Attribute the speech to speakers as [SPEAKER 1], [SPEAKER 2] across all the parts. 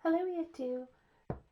[SPEAKER 1] Hello Year 2.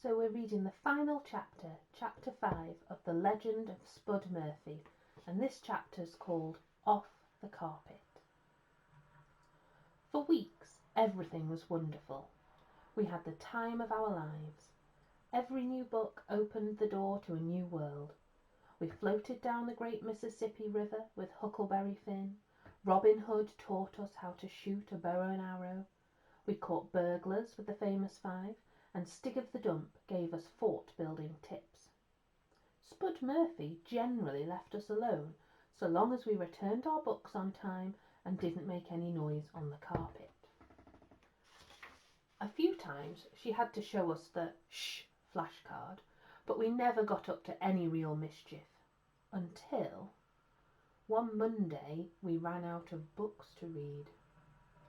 [SPEAKER 1] So we're reading the final chapter, chapter 5 of The Legend of Spud Murphy, and this chapter's called Off the Carpet. For weeks everything was wonderful. We had the time of our lives. Every new book opened the door to a new world. We floated down the great Mississippi River with Huckleberry Finn. Robin Hood taught us how to shoot a bow and arrow. We caught burglars with the famous five, and Stig of the Dump gave us fort-building tips. Spud Murphy generally left us alone, so long as we returned our books on time and didn't make any noise on the carpet. A few times she had to show us the shh flashcard, but we never got up to any real mischief, until one Monday we ran out of books to read.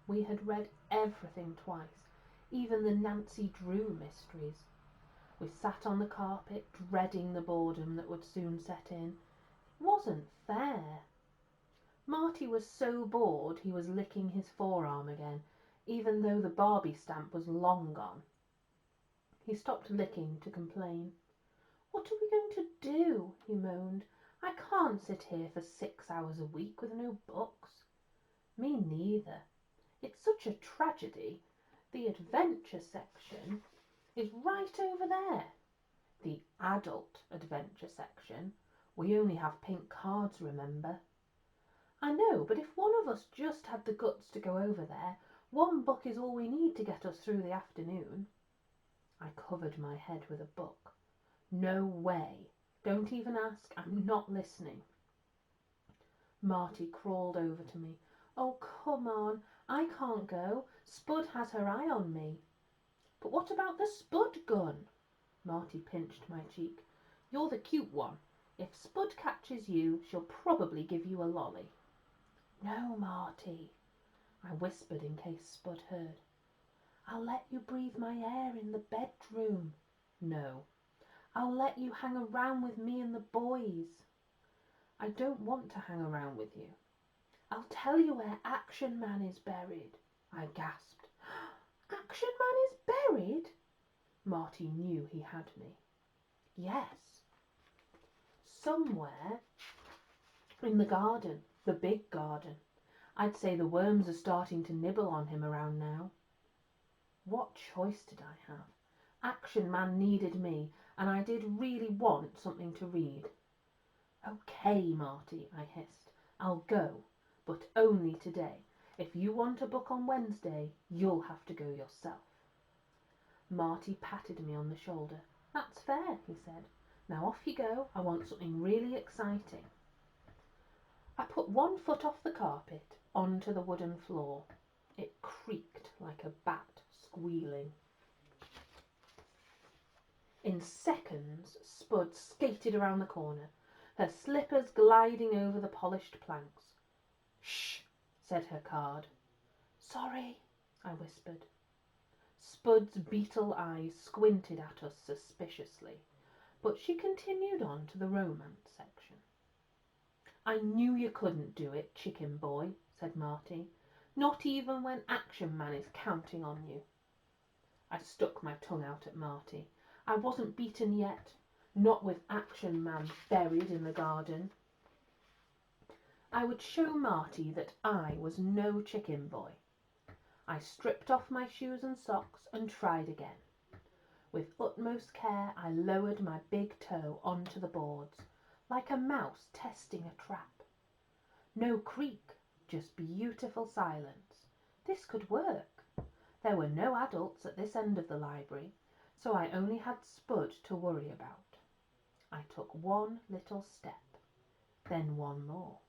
[SPEAKER 1] We had read everything twice, even the Nancy Drew mysteries. We sat on the carpet, dreading the boredom that would soon set in. It wasn't fair. Marty was so bored he was licking his forearm again, even though the Barbie stamp was long gone. He stopped licking to complain. "What are we going to do?" he moaned. "I can't sit here for 6 hours a week with no books." "Me neither. It's such a tragedy. The adventure section is right over there." "The adult adventure section. We only have pink cards, remember." "I know, but if one of us just had the guts to go over there, one book is all we need to get us through the afternoon." I covered my head with a book. "No way. Don't even ask. I'm not listening." Marty crawled over to me. "Oh, come on. I can't go. Spud has her eye on me." "But what about the Spud gun?" Marty pinched my cheek. "You're the cute one. If Spud catches you, she'll probably give you a lolly." "No, Marty," I whispered in case Spud heard. "I'll let you breathe my air in the bedroom." "No." "I'll let you hang around with me and the boys." "I don't want to hang around with you." "I'll tell you where Action Man is buried." I gasped. "Action Man is buried?" Marty knew he had me. "Yes. Somewhere in the garden, the big garden. I'd say the worms are starting to nibble on him around now." What choice did I have? Action Man needed me, and I did really want something to read. "Okay, Marty," I hissed. "I'll go, but only today. If you want a book on Wednesday, you'll have to go yourself." Marty patted me on the shoulder. "That's fair," he said. "Now off you go. I want something really exciting." I put one foot off the carpet onto the wooden floor. It creaked like a bat squealing. In seconds, Spud skated around the corner, her slippers gliding over the polished planks. "Shh," said her card. "Sorry," I whispered. Spud's beetle eyes squinted at us suspiciously, but she continued on to the romance section. "I knew you couldn't do it, chicken boy," said Marty. "Not even when Action Man is counting on you." I stuck my tongue out at Marty. I wasn't beaten yet, not with Action Man buried in the garden. I would show Marty that I was no chicken boy. I stripped off my shoes and socks and tried again. With utmost care I lowered my big toe onto the boards, like a mouse testing a trap. No creak, just beautiful silence. This could work. There were no adults at this end of the library, so I only had Spud to worry about. I took one little step, then one more.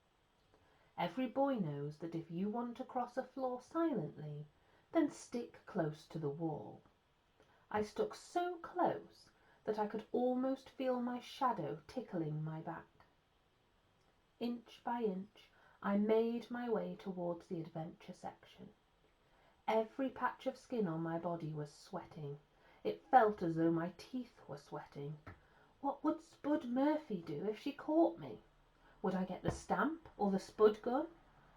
[SPEAKER 1] Every boy knows that if you want to cross a floor silently, then stick close to the wall. I stuck so close that I could almost feel my shadow tickling my back. Inch by inch, I made my way towards the adventure section. Every patch of skin on my body was sweating. It felt as though my teeth were sweating. What would Spud Murphy do if she caught me? Would I get the stamp or the Spud gun?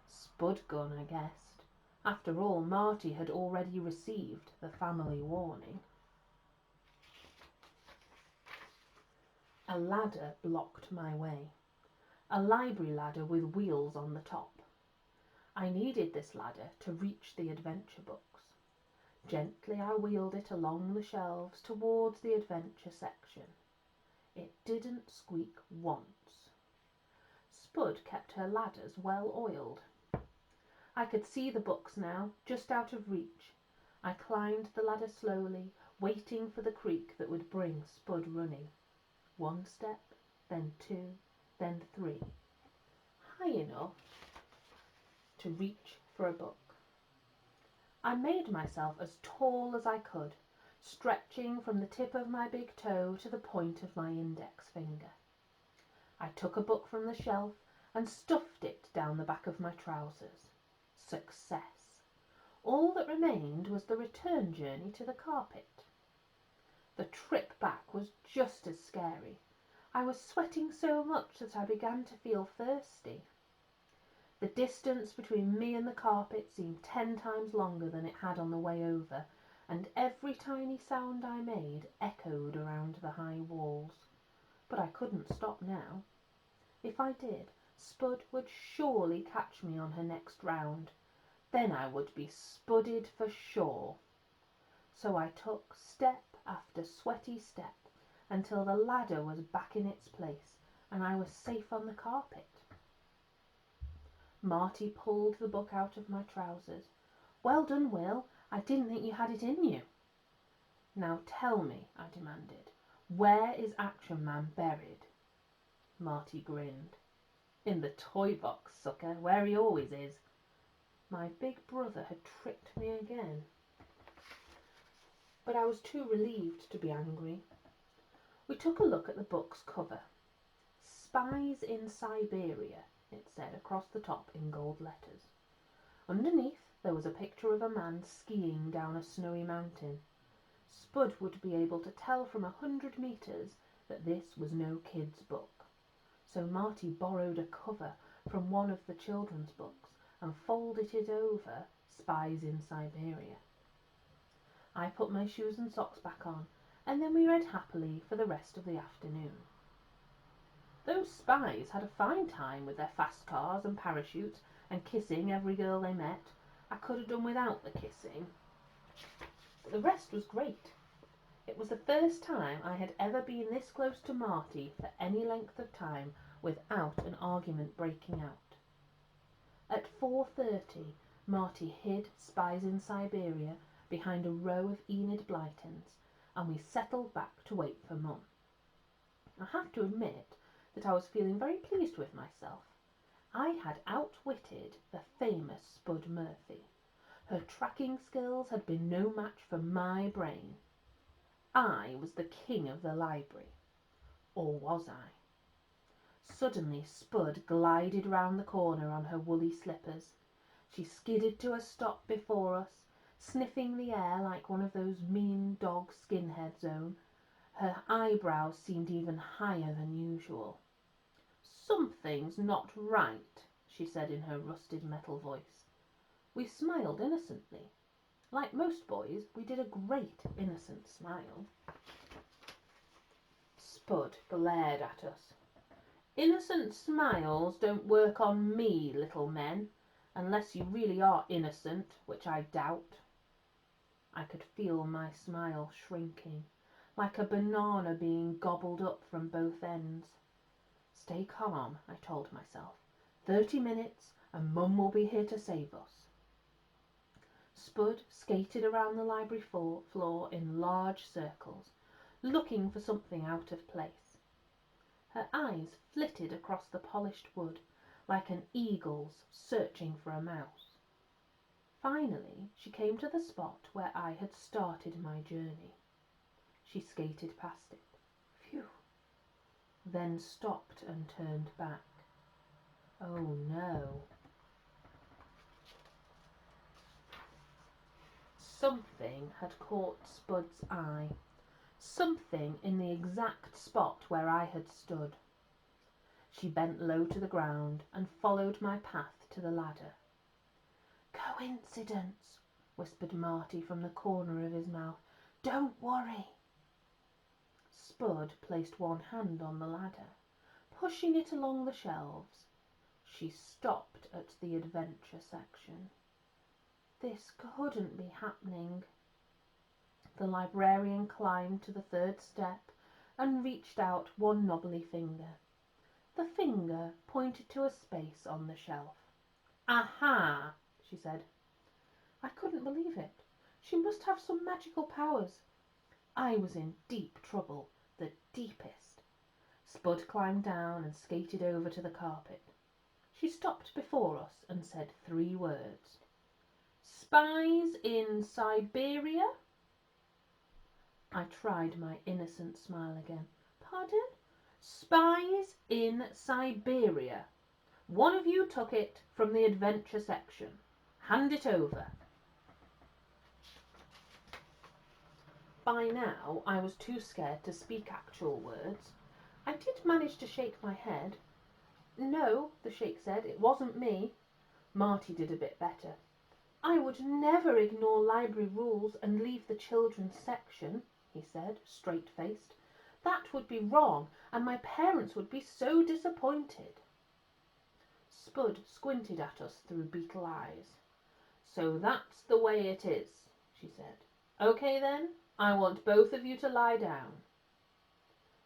[SPEAKER 1] Spud gun, I guessed. After all, Marty had already received the family warning. A ladder blocked my way, a library ladder with wheels on the top. I needed this ladder to reach the adventure books. Gently I wheeled it along the shelves towards the adventure section. It didn't squeak once. Spud kept her ladders well oiled. I could see the books now, just out of reach. I climbed the ladder slowly, waiting for the creak that would bring Spud running. 1 step, then 2, then 3. High enough to reach for a book. I made myself as tall as I could, stretching from the tip of my big toe to the point of my index finger. I took a book from the shelf and stuffed it down the back of my trousers. Success. All that remained was the return journey to the carpet. The trip back was just as scary. I was sweating so much that I began to feel thirsty. The distance between me and the carpet seemed 10 times longer than it had on the way over, and every tiny sound I made echoed around the high walls. But I couldn't stop now. If I did, Spud would surely catch me on her next round. Then I would be spudded for sure. So I took step after sweaty step until the ladder was back in its place and I was safe on the carpet. Marty pulled the book out of my trousers. "Well done, Will. I didn't think you had it in you." "Now tell me," I demanded, "where is Action Man buried?" Marty grinned. "In the toy box, sucker, where he always is." My big brother had tricked me again. But I was too relieved to be angry. We took a look at the book's cover. "Spies in Siberia," it said across the top in gold letters. Underneath there was a picture of a man skiing down a snowy mountain. Spud would be able to tell from 100 metres that this was no kid's book. So Marty borrowed a cover from one of the children's books and folded it over Spies in Siberia. I put my shoes and socks back on, and then we read happily for the rest of the afternoon. Those spies had a fine time with their fast cars and parachutes and kissing every girl they met. I could have done without the kissing. But the rest was great. It was the first time I had ever been this close to Marty for any length of time without an argument breaking out. At 4:30, Marty hid Spies in Siberia behind a row of Enid Blytons, and we settled back to wait for Mum. I have to admit that I was feeling very pleased with myself. I had outwitted the famous Spud Murphy. Her tracking skills had been no match for my brain. I was the king of the library. Or was I? Suddenly Spud glided round the corner on her woolly slippers. She skidded to a stop before us, sniffing the air like one of those mean dog skinheads own. Her eyebrows seemed even higher than usual. "Something's not right," she said in her rusted metal voice. We smiled innocently. Like most boys, we did a great innocent smile. Spud glared at us. "Innocent smiles don't work on me, little men, unless you really are innocent, which I doubt." I could feel my smile shrinking, like a banana being gobbled up from both ends. "Stay calm," I told myself. 30 minutes and Mum will be here to save us. Spud skated around the library floor in large circles, looking for something out of place. Her eyes flitted across the polished wood like an eagle's searching for a mouse. Finally, she came to the spot where I had started my journey. She skated past it. Phew! Then stopped and turned back. Oh no. Something had caught Spud's eye. Something in the exact spot where I had stood. She bent low to the ground and followed my path to the ladder. "Coincidence," whispered Marty from the corner of his mouth. "Don't worry." Spud placed one hand on the ladder, pushing it along the shelves. She stopped at the adventure section. This couldn't be happening. The librarian climbed to the third step and reached out one knobbly finger. The finger pointed to a space on the shelf. "Aha!" she said. I couldn't believe it. She must have some magical powers. I was in deep trouble, the deepest. Spud climbed down and skated over to the carpet. She stopped before us and said 3 words. "Spies in Siberia?" I tried my innocent smile again. "Pardon?" "Spies in Siberia. One of you took it from the adventure section. Hand it over." By now I was too scared to speak actual words. I did manage to shake my head. "No," the sheikh said, "it wasn't me." Marty did a bit better. "I would never ignore library rules and leave the children's section," he said, straight-faced. "That would be wrong, and my parents would be so disappointed." Spud squinted at us through beetle eyes. "So that's the way it is," she said. "Okay then, I want both of you to lie down."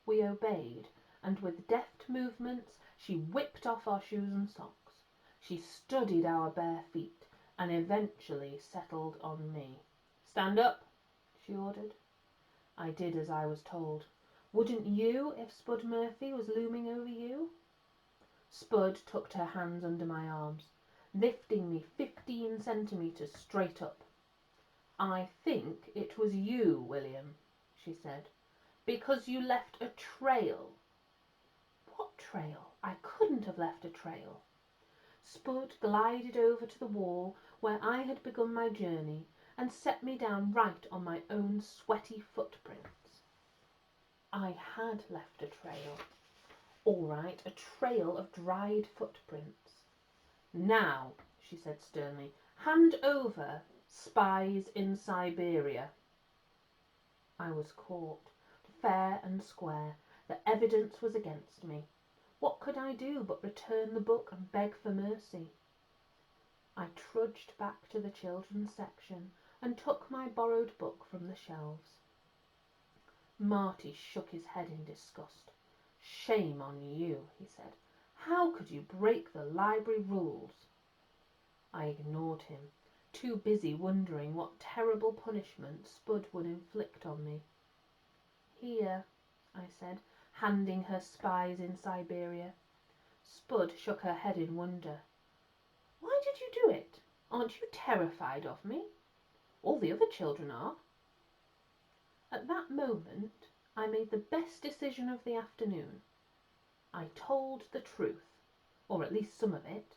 [SPEAKER 1] We obeyed, and with deft movements she whipped off our shoes and socks. She studied our bare feet and eventually settled on me. "Stand up," she ordered. I did as I was told. Wouldn't you if Spud Murphy was looming over you? Spud tucked her hands under my arms, lifting me 15 centimetres straight up. "I think it was you, William," she said, "because you left a trail." What trail? I couldn't have left a trail. Spud glided over to the wall where I had begun my journey and set me down right on my own sweaty footprints. I had left a trail. All right, a trail of dried footprints. "Now," she said sternly, "hand over Spies in Siberia." I was caught, fair and square. The evidence was against me. What could I do but return the book and beg for mercy? I trudged back to the children's section and took my borrowed book from the shelves. Marty shook his head in disgust. "Shame on you," he said. "How could you break the library rules?" I ignored him, too busy wondering what terrible punishment Spud would inflict on me. "Here," I said, handing her Spies in Siberia. Spud shook her head in wonder. "Why did you do it? Aren't you terrified of me? All the other children are." At that moment I made the best decision of the afternoon. I told the truth, or at least some of it.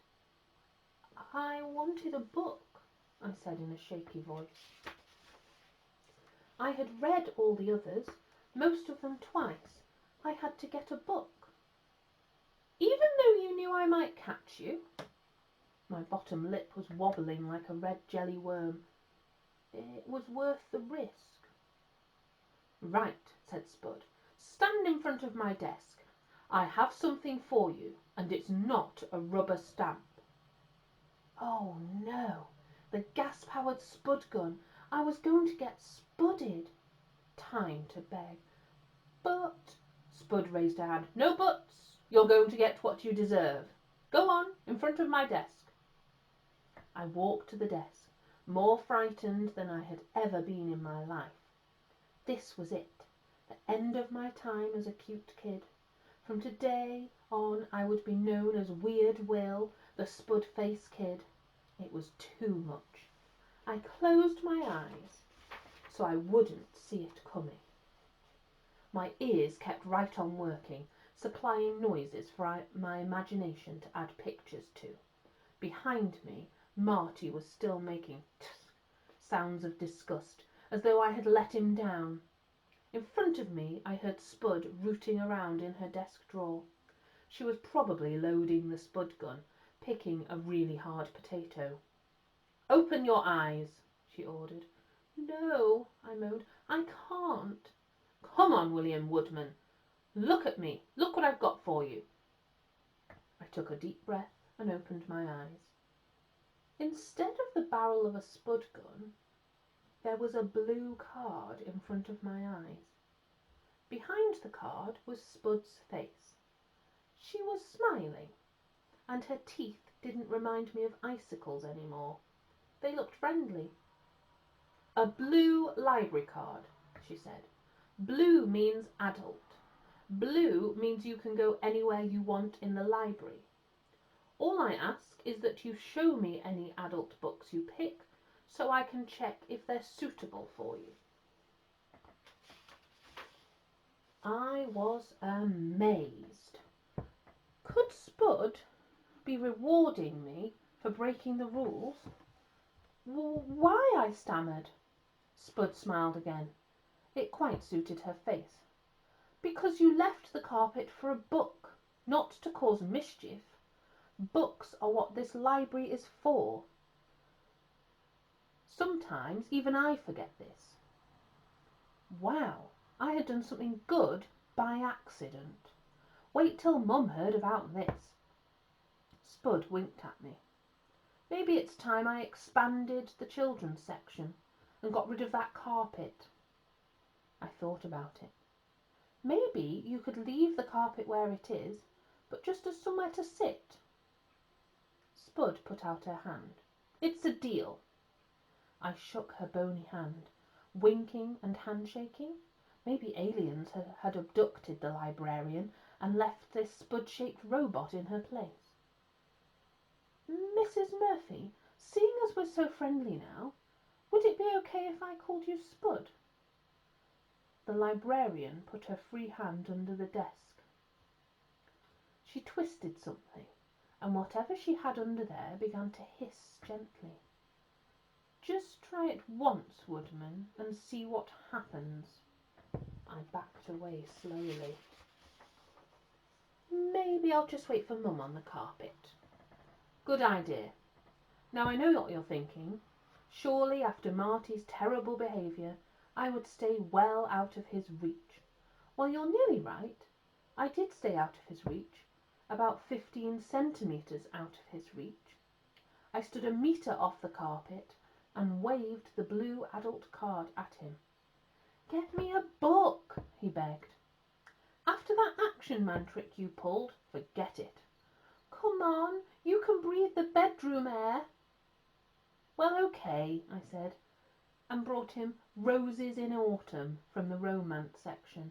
[SPEAKER 1] "I wanted a book," I said in a shaky voice. I had read all the others, most of them twice. I had to get a book. "Even though you knew I might catch you?" My bottom lip was wobbling like a red jelly worm. "It was worth the risk." "Right," said Spud. "Stand in front of my desk. I have something for you, and it's not a rubber stamp." Oh no, the gas-powered Spud gun. I was going to get spudded. Time to beg. "But," Spud raised a hand. "No buts. You're going to get what you deserve. Go on, in front of my desk." I walked to the desk, more frightened than I had ever been in my life. This was it, the end of my time as a cute kid. From today on I would be known as Weird Will, the Spud-Face Kid. It was too much. I closed my eyes so I wouldn't see it coming. My ears kept right on working, supplying noises for my imagination to add pictures to. Behind me, Marty was still making sounds of disgust, as though I had let him down. In front of me I heard Spud rooting around in her desk drawer. She was probably loading the Spud gun, picking a really hard potato. "Open your eyes," she ordered. "No," I moaned, "I can't." "Come Come on, William Woodman. Look at me. Look what I've got for you. I took a deep breath and opened my eyes. Instead of the barrel of a Spud gun, there was a blue card in front of my eyes. Behind the card was Spud's face. She was smiling, and her teeth didn't remind me of icicles anymore. They looked friendly. A blue library card, she said. Blue means adult. Blue means you can go anywhere you want in the library. All I ask is that you show me any adult books you pick so I can check if they're suitable for you. I was amazed. Could Spud be rewarding me for breaking the rules? Why? I stammered. Spud smiled again. It quite suited her face. Because you left the carpet for a book, not to cause mischief. Books are what this library is for. Sometimes even I forget this. Wow, I had done something good by accident. Wait till Mum heard about this. Spud winked at me. Maybe it's time I expanded the children's section and got rid of that carpet. I thought about it. Maybe you could leave the carpet where it is, but just as somewhere to sit. Spud put out her hand. It's a deal. I shook her bony hand, winking and handshaking. Maybe aliens had abducted the librarian and left this Spud-shaped robot in her place. Mrs. Murphy, seeing as we're so friendly now, would it be okay if I called you Spud? The librarian put her free hand under the desk. She twisted something, and whatever she had under there began to hiss gently. Just try it once, Woodman, and see what happens. I backed away slowly. Maybe I'll just wait for Mum on the carpet. Good idea. Now I know what you're thinking. Surely after Marty's terrible behaviour, I would stay well out of his reach. Well, you're nearly right. I did stay out of his reach, about 15 centimetres out of his reach. I stood a metre off the carpet and waved the blue adult card at him. Get me a book, he begged. After that Action Man trick you pulled, forget it. Come on, you can breathe the bedroom air. Well, okay, I said, and brought him Roses in Autumn from the romance section.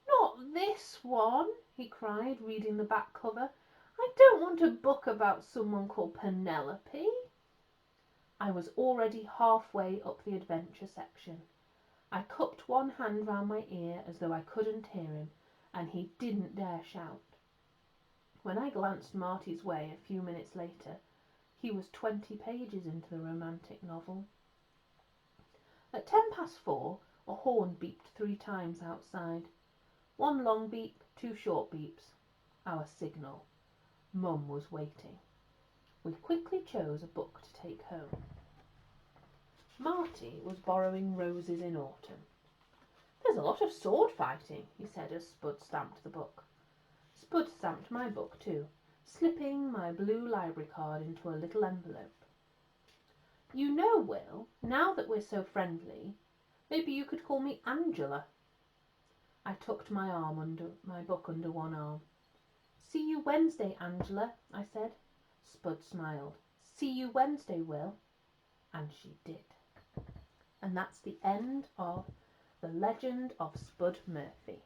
[SPEAKER 1] Not this one, he cried, reading the back cover. I don't want a book about someone called Penelope. I was already halfway up the adventure section. I cupped one hand round my ear as though I couldn't hear him, and he didn't dare shout. When I glanced Marty's way a few minutes later, he was 20 pages into the romantic novel. At 4:10, a horn beeped 3 times outside. 1 long beep, 2 short beeps. Our signal. Mum was waiting. We quickly chose a book to take home. Marty was borrowing Roses in Autumn. There's a lot of sword fighting, he said as Spud stamped the book. Spud stamped my book too, slipping my blue library card into a little envelope. You know, Will, now that we're so friendly, maybe you could call me Angela. I tucked my book under one arm. See you Wednesday, Angela, I said. Spud smiled. See you Wednesday, Will. And she did. And that's the end of The Legend of Spud Murphy.